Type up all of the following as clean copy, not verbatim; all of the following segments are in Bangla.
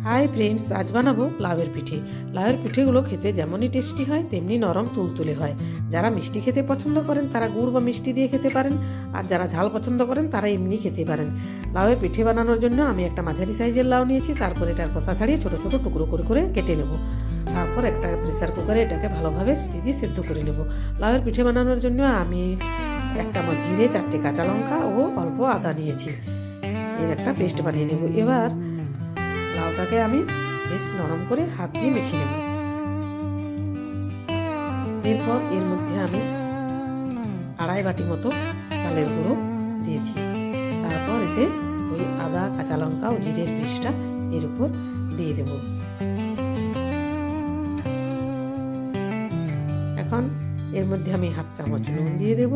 হাই ফ্রেন্ডস, আজ বানাবো লাউয়ের পিঠে। লাউয়ের পিঠেগুলো খেতে যেমনই টেস্টি হয় তেমনি নরম তুলতুলে হয়। যারা মিষ্টি খেতে পছন্দ করেন তারা গুড় বা মিষ্টি দিয়ে খেতে পারেন, আর যারা ঝাল পছন্দ করেন তারা এমনি খেতে পারেন। লাউয়ের পিঠে বানানোর জন্য আমি একটা মাঝারি সাইজের লাউ নিয়েছি। তারপর এটার খোসা ছাড়িয়ে ছোটো ছোটো টুকরো করে করে কেটে নেব। তারপর একটা প্রেসার কুকারে এটাকে ভালোভাবে সিটি দিয়ে সেদ্ধ করে নেব। লাউয়ের পিঠে বানানোর জন্য আমি 1 চামচ জিরে, 4টে কাঁচা লঙ্কা ও অল্প আদা নিয়েছি। এর একটা পেস্ট বানিয়ে নেব। এবার লাউটাকে আমি বেশ নরম করে হাত দিয়ে মেখে নেব। এরপর এর মধ্যে আমি 2.5 বাটি মতো চালের গুঁড়ো দিয়েছি। তারপর এতে ওই আদা, কাঁচা লঙ্কা ও জিরের পেস্টটা এর উপর দিয়ে দেব। এখন এর মধ্যে আমি 1/2 চামচ নুন দিয়ে দেব,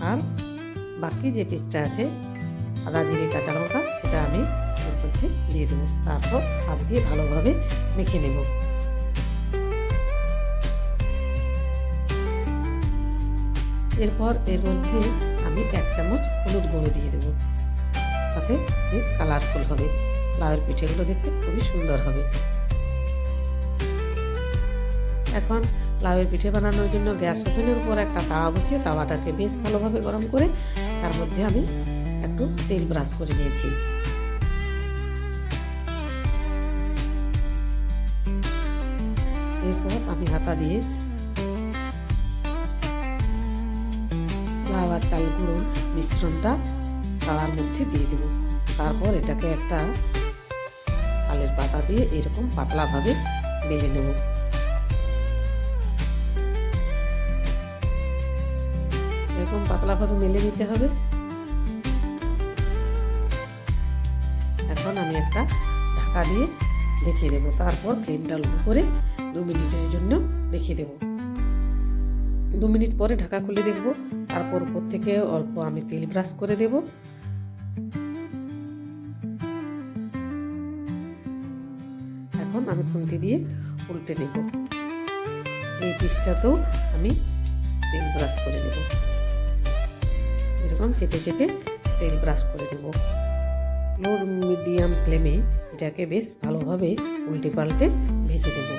আর বাকি যে পেস্টটা আছে আদা, জিরে, কাঁচা লঙ্কা সেটা আমি এর মধ্যে দিয়ে দেবো। তারপর হাত দিয়ে ভালোভাবে মেখে নেব। এরপর এর মধ্যে আমি 1 চামচ হলুদ গুঁড়ো দিয়ে দেবো, তাতে বেশ কালারফুল হবে। লাউয়ের পিঠেগুলো দেখতে খুবই সুন্দর হবে। এখন লাউয়ের পিঠে বানানোর জন্য গ্যাস ওভেনের উপর একটা তাওয়া বসিয়ে তাওয়াটাকে বেশ ভালোভাবে গরম করে তার মধ্যে আমি একটু তেল ব্রাশ করে নিয়েছি। এরপর আমি হাতা দিয়ে লাউ আর চাল গুঁড়োর মিশ্রণটা তাওয়ার মধ্যে দিয়ে দেব। তারপর এটাকে একটা তালের পাতা দিয়ে এরকম পাতলাভাবে বেলে নেব। এরকম পাতলাভাবে মেলে নিতে হবে। এখন আমি একটা ঢাকা দিয়ে রেখে দেবো। তারপর ফ্লেমটা লো করে 2 মিনিটের জন্য রেখে দেব। 2 মিনিট পরে ঢাকা খুলে দেখব। তারপর উপর থেকে অল্প আমি তেল ব্রাশ করে দেব। এখন আমি খুন্তি দিয়ে উল্টে নেব। এই পিসটাতেও আমি তেল ব্রাশ করে নেব। এরকম চেপে চেপে তেল ব্রাশ করে দেব। লো মিডিয়াম ফ্লেমে এটাকে বেশ ভালোভাবে উল্টে পাল্টে ভেজে দেব।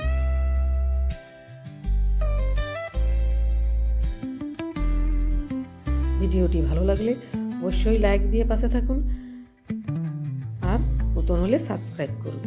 ভিডিওটি ভালো লাগলে অবশ্যই লাইক দিয়ে পাশে থাকুন, আর নতুন হলে সাবস্ক্রাইব করুন।